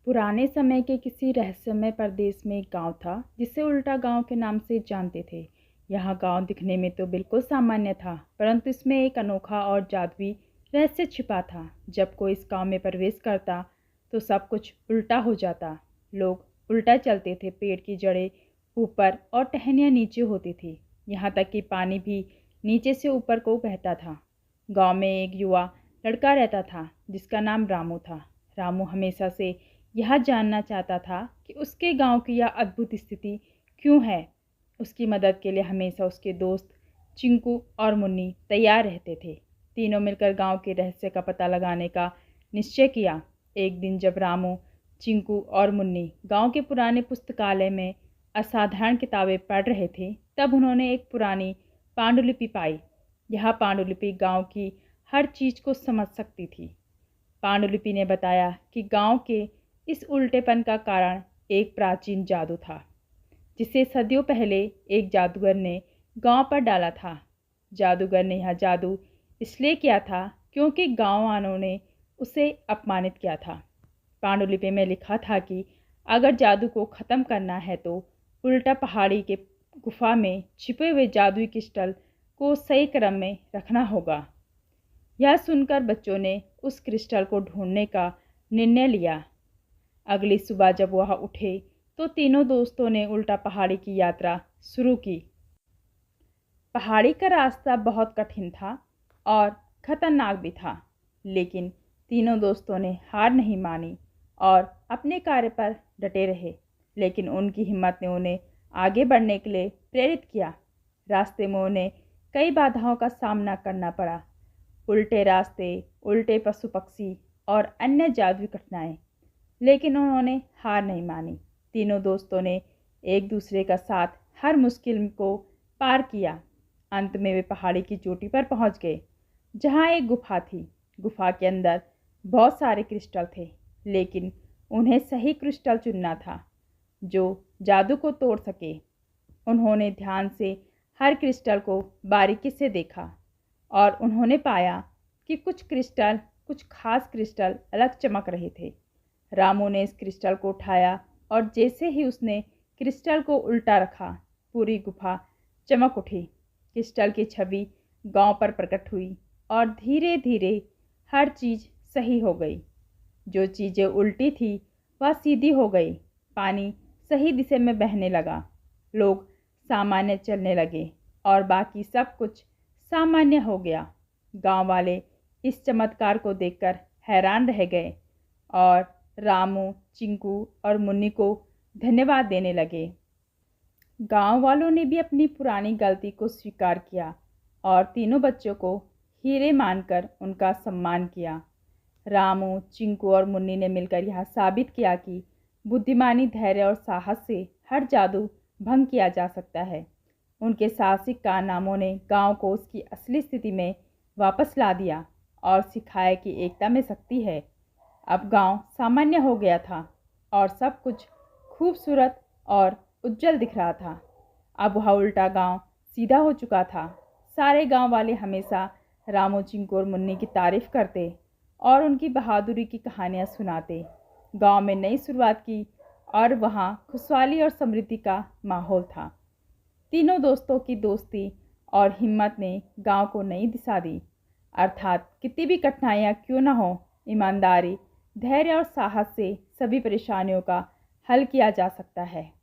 पुराने समय के किसी रहस्यमय प्रदेश में एक गांव था जिसे उल्टा गांव के नाम से जानते थे। यह गांव दिखने में तो बिल्कुल सामान्य था, परंतु इसमें एक अनोखा और जादुई रहस्य छिपा था। जब कोई इस गांव में प्रवेश करता तो सब कुछ उल्टा हो जाता। लोग उल्टा चलते थे, पेड़ की जड़ें ऊपर और टहनियाँ नीचे होती थी। यहाँ तक कि पानी भी नीचे से ऊपर को बहता था। गांव में एक युवा लड़का रहता था जिसका नाम रामू था। रामू हमेशा से यह जानना चाहता था कि उसके गांव की यह अद्भुत स्थिति क्यों है। उसकी मदद के लिए हमेशा उसके दोस्त चिंकू और मुन्नी तैयार रहते थे। तीनों मिलकर गांव के रहस्य का पता लगाने का निश्चय किया। एक दिन जब रामू, चिंकू और मुन्नी गांव के पुराने पुस्तकालय में असाधारण किताबें पढ़ रहे थे, तब उन्होंने एक पुरानी पांडुलिपि पाई। यह पांडुलिपि गांव की हर चीज़ को समझ सकती थी। पांडुलिपि ने बताया कि गांव के इस उल्टेपन का कारण एक प्राचीन जादू था, जिसे सदियों पहले एक जादूगर ने गांव पर डाला था। जादूगर ने यह जादू इसलिए किया था क्योंकि गांव वालों ने उसे अपमानित किया था। पांडुलिपि में लिखा था कि अगर जादू को ख़त्म करना है तो उल्टा पहाड़ी के गुफा में छिपे हुए जादुई क्रिस्टल को सही क्रम में रखना होगा। यह सुनकर बच्चों ने उस क्रिस्टल को ढूंढने का निर्णय लिया। अगली सुबह जब वह उठे तो तीनों दोस्तों ने उल्टा पहाड़ी की यात्रा शुरू की। पहाड़ी का रास्ता बहुत कठिन था और खतरनाक भी था, लेकिन तीनों दोस्तों ने हार नहीं मानी और अपने कार्य पर डटे रहे। लेकिन उनकी हिम्मत ने उन्हें आगे बढ़ने के लिए प्रेरित किया। रास्ते में उन्हें कई बाधाओं का सामना करना पड़ा। उल्टे रास्ते, उल्टे पशु पक्षी और अन्य जादुई कठिनाई, लेकिन उन्होंने हार नहीं मानी। तीनों दोस्तों ने एक दूसरे का साथ हर मुश्किल को पार किया। अंत में वे पहाड़ी की चोटी पर पहुंच गए, जहां एक गुफा थी। गुफा के अंदर बहुत सारे क्रिस्टल थे, लेकिन उन्हें सही क्रिस्टल चुनना था जो जादू को तोड़ सके। उन्होंने ध्यान से हर क्रिस्टल को बारीकी से देखा और उन्होंने पाया कि कुछ खास क्रिस्टल अलग चमक रहे थे। रामू ने इस क्रिस्टल को उठाया और जैसे ही उसने क्रिस्टल को उल्टा रखा, पूरी गुफा चमक उठी। क्रिस्टल की छवि गांव पर प्रकट हुई और धीरे धीरे हर चीज़ सही हो गई। जो चीज़ें उल्टी थी वह सीधी हो गई। पानी सही दिशा में बहने लगा, लोग सामान्य चलने लगे और बाकी सब कुछ सामान्य हो गया। गांव वाले इस चमत्कार को देखकर हैरान रह गए और रामू, चिंकू और मुन्नी को धन्यवाद देने लगे। गांव वालों ने भी अपनी पुरानी गलती को स्वीकार किया और तीनों बच्चों को हीरे मानकर उनका सम्मान किया। रामू, चिंकू और मुन्नी ने मिलकर यह साबित किया कि बुद्धिमानी, धैर्य और साहस से हर जादू भंग किया जा सकता है। उनके साहसिक कारनामों ने गांव को उसकी असली स्थिति में वापस ला दिया और सिखाया कि एकता में शक्ति है। अब गांव सामान्य हो गया था और सब कुछ खूबसूरत और उज्जवल दिख रहा था। अब वह उल्टा गांव सीधा हो चुका था। सारे गांव वाले हमेशा रामू, चिंकू और मुन्नी की तारीफ करते और उनकी बहादुरी की कहानियां सुनाते। गांव में नई शुरुआत की और वहां खुशहाली और समृद्धि का माहौल था। तीनों दोस्तों की दोस्ती और हिम्मत ने गांव को नई दिशा दी। अर्थात कितनी भी कठिनाइयाँ क्यों न हो, ईमानदारी, धैर्य और साहस से सभी परेशानियों का हल किया जा सकता है।